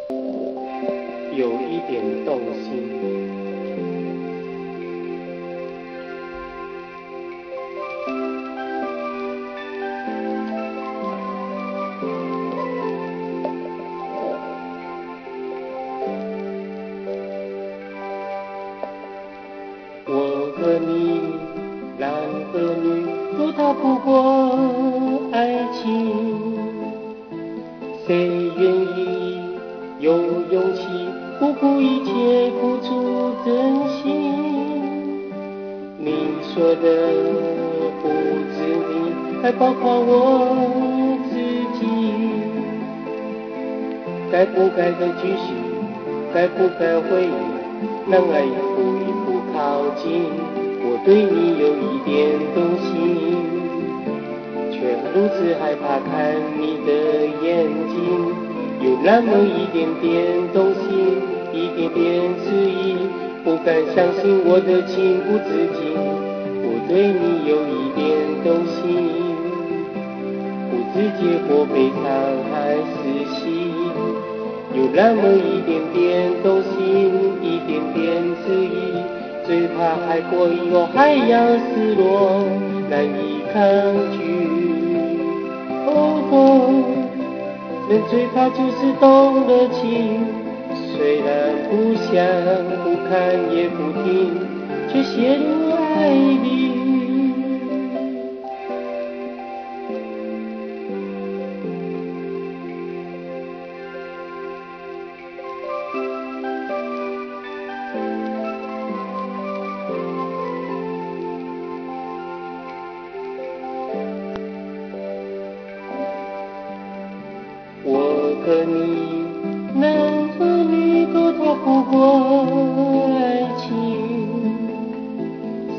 有一点动心。我和你，男和女，都逃不过爱情。谁愿意有勇气不顾一切付出真心？你说的不止你，还包括我自己。该不该再继续？该不该回忆？让爱一步一步靠近。我对你有一点动心，却如此害怕看你的眼睛，有那么一点点动心，一点点迟疑，不敢相信我的情不自禁。我对你有一点动心，不知结果悲伤还是喜，有那么一点点动心，一点点迟疑，最怕爱过以后还要失落，难以抗拒。人最怕就是动了情，虽然不想不看也不听，却陷入爱里。我和你，男和女，都逃不过爱情。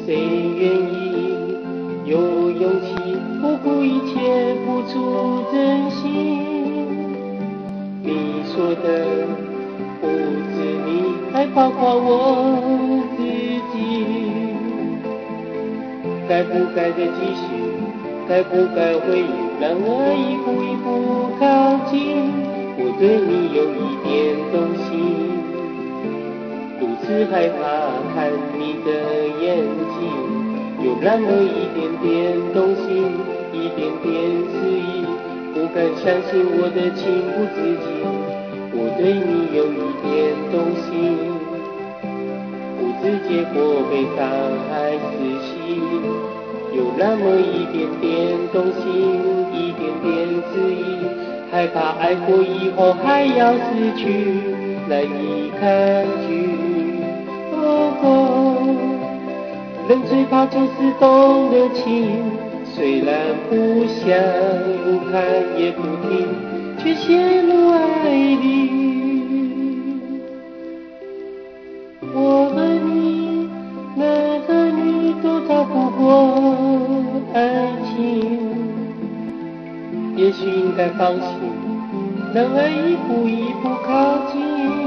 谁愿意有勇气不顾一切付出真心？你说的不止你，还包括我自己。该不该再继续？该不该回忆？让爱一步一步靠近。我对你有一点动心，如此害怕看你的眼睛，有那么一点点动心，一点点迟疑，不敢相信我的情不自禁。我对你有一点动心，不知结果悲伤还是喜，有那么一点点动心，一点点迟疑，害怕爱过以后还要失去，难以抗拒。人最怕就是动了情，虽然不想不看也不听，却陷入爱里。我和你，男和女，都逃不过爱情。也许应该放心，让爱一步一步靠近。